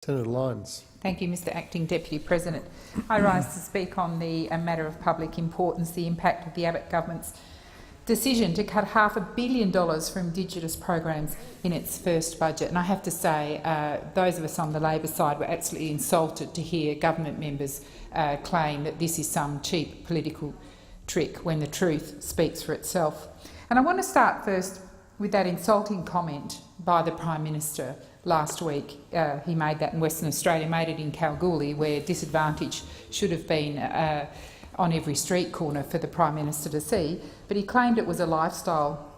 Senator Lyons. Thank you, Mr Acting Deputy President. I rise to speak on the matter of public importance, the impact of the Abbott Government's decision to cut $500 million from Indigenous programs in its first budget. And I have to say, those of us on the Labor side were absolutely insulted to hear government members claim that this is some cheap political trick when the truth speaks for itself. And I want to start first with that insulting comment by the Prime Minister last week. He made that in Western Australia, made it in Kalgoorlie, where disadvantage should have been on every street corner for the Prime Minister to see, but he claimed it was a lifestyle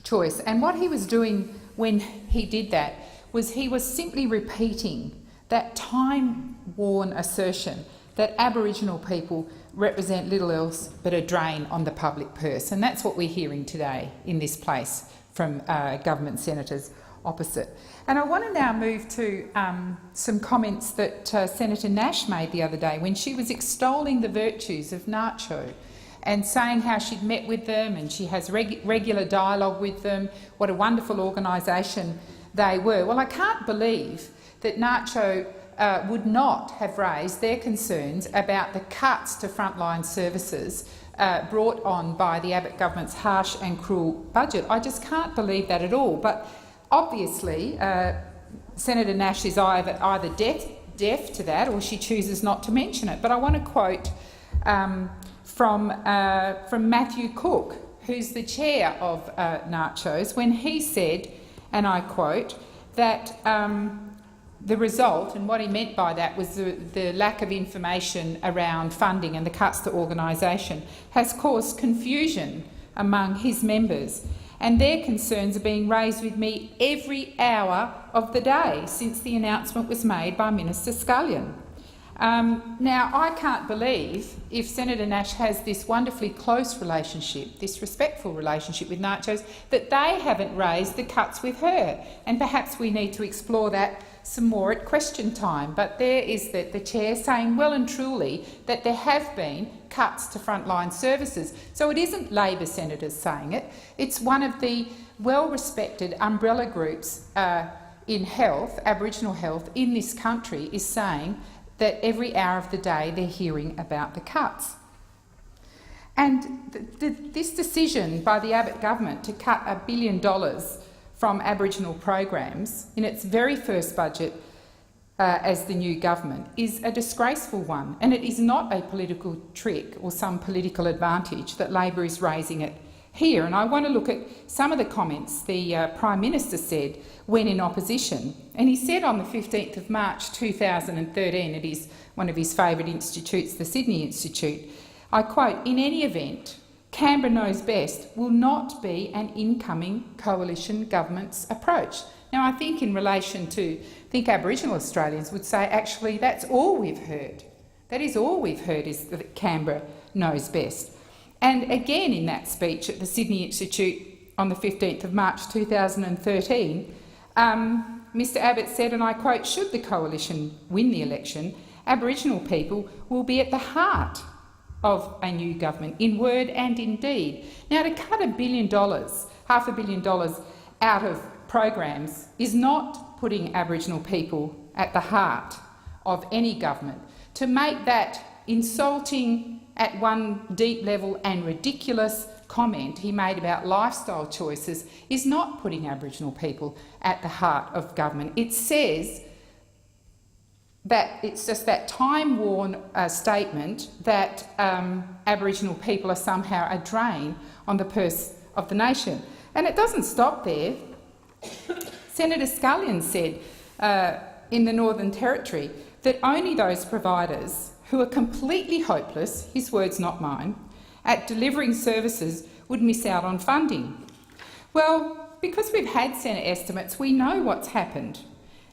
choice. And what he was doing when he did that was he was simply repeating that time-worn assertion that Aboriginal people represent little else but a drain on the public purse. And that's what we're hearing today in this place from government senators opposite. And I want to now move to some comments that Senator Nash made the other day when she was extolling the virtues of NACCHO and saying how she'd met with them and she has regular dialogue with them, what a wonderful organisation they were. Well, I can't believe that NACCHO would not have raised their concerns about the cuts to frontline services brought on by the Abbott Government's harsh and cruel budget. I just can't believe that at all. But obviously, Senator Nash is either deaf to that or she chooses not to mention it. But I want to quote from Matthew Cook, who's the chair of NACCHOs, when he said, and I quote, that the result, and what he meant by that was the lack of information around funding and the cuts to organisation, has caused confusion among his members, and their concerns are being raised with me every hour of the day since the announcement was made by Minister Scullion. Now, I can't believe, if Senator Nash has this wonderfully close relationship, this respectful relationship with NACCHOs, that they haven't raised the cuts with her. And perhaps we need to explore that some more at question time. But there is the chair saying well and truly that there have been cuts to frontline services. So it isn't Labor senators saying it. It's one of the well-respected umbrella groups in health, Aboriginal health, in this country is saying that every hour of the day they're hearing about the cuts. And this decision by the Abbott Government to cut $1 billion from Aboriginal programs in its very first budget as the new government is a disgraceful one, and it is not a political trick or some political advantage that Labor is raising it here. And I want to look at some of the comments the Prime Minister said when in opposition. And he said on the 15th of March 2013 at one of his favourite institutes, the Sydney Institute, I quote, "In any event, Canberra knows best will not be an incoming coalition government's approach." Now, I think in relation to, Aboriginal Australians would say, actually, that's all we've heard. That is all we've heard, is that Canberra knows best. And again in that speech at the Sydney Institute on the 15th of March 2013, Mr Abbott said, and I quote, "Should the coalition win the election, Aboriginal people will be at the heart of a new government, in word and in deed." Now, to cut $1 billion, $500 million out of programs is not putting Aboriginal people at the heart of any government. To make that insulting at one deep level and ridiculous comment he made about lifestyle choices is not putting Aboriginal people at the heart of government. It says that it's just that time-worn statement that Aboriginal people are somehow a drain on the purse of the nation. And it doesn't stop there. Senator Scullion said in the Northern Territory that only those providers who are completely hopeless, his words not mine, at delivering services would miss out on funding. Well, because we've had Senate estimates, we know what's happened.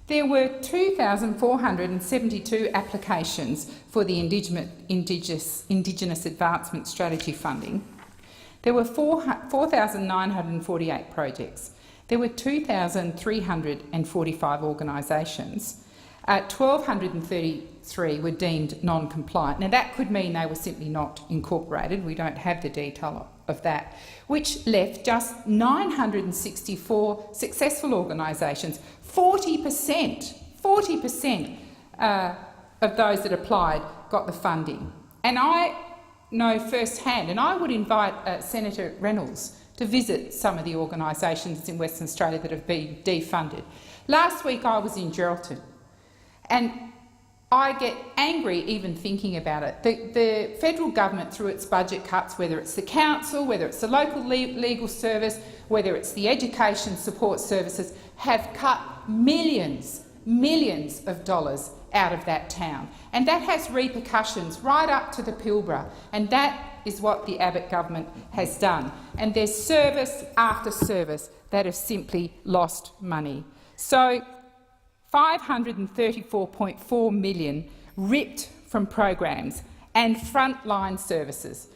There were 2,472 applications for the Indigenous Advancement Strategy funding. There were 4,948 projects. There were 2,345 organisations. 1,233 were deemed non-compliant. Now, that could mean they were simply not incorporated. We don't have the detail of that, which left just 964 successful organisations, 40%, 40% of those that applied got the funding. And I know firsthand, and I would invite Senator Reynolds to visit some of the organisations in Western Australia that have been defunded. Last week I was in Geraldton, and I get angry even thinking about it. The federal government, through its budget cuts, whether it's the council, whether it's the local legal service, whether it's the education support services, have cut millions of dollars out of that town. And that has repercussions right up to the Pilbara, and that is what the Abbott government has done. And there's service after service that have simply lost money. So $534.4 million ripped from programs and frontline services,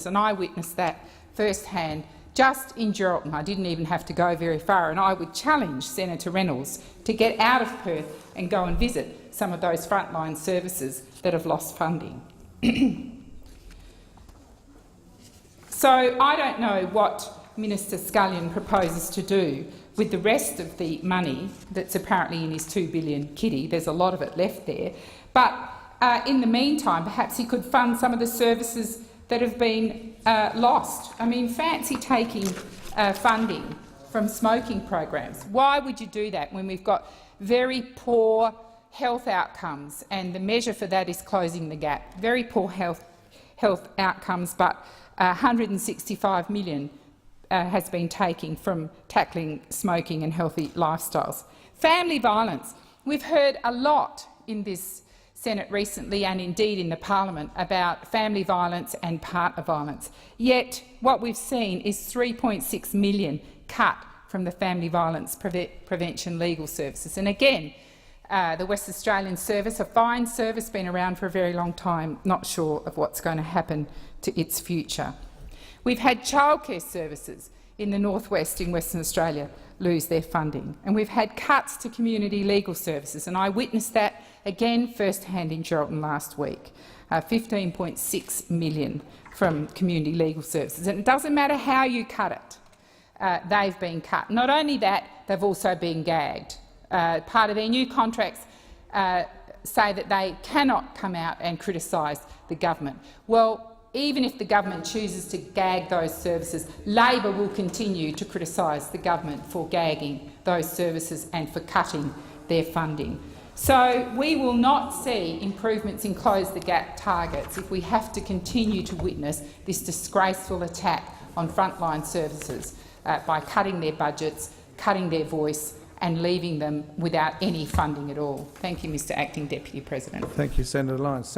and I witnessed that firsthand just in Geraldton. I didn't even have to go very far, and I would challenge Senator Reynolds to get out of Perth and go and visit some of those frontline services that have lost funding. So I don't know what Minister Scullion proposes to do with the rest of the money that's apparently in his $2 billion kitty. There's a lot of it left there. But in the meantime, perhaps he could fund some of the services that have been lost. I mean, fancy taking funding from smoking programs. Why would you do that when we've got very poor health outcomes, and the measure for that is closing the gap? Very poor health outcomes, but $165 million has been taken from tackling smoking and healthy lifestyles. Family violence. We've heard a lot in this Senate recently, and indeed in the parliament, about family violence and partner violence. Yet what we've seen is $3.6 million cut from the family violence prevention legal services. And again, the West Australian service, a fine service, been around for a very long time, not sure of what's going to happen to its future. We've had childcare services in the northwest in Western Australia lose their funding, and we've had cuts to community legal services, and I witnessed that again firsthand in Geraldton last week. $15.6 million from community legal services, and it doesn't matter how you cut it, they've been cut. Not only that, they've also been gagged. Part of their new contracts say that they cannot come out and criticise the government. Well, even if the government chooses to gag those services, Labor will continue to criticise the government for gagging those services and for cutting their funding. So we will not see improvements in close the gap targets if we have to continue to witness this disgraceful attack on frontline services by cutting their budgets, cutting their voice and leaving them without any funding at all. Thank you, Mr Acting Deputy President. Thank you, Senator Lyons.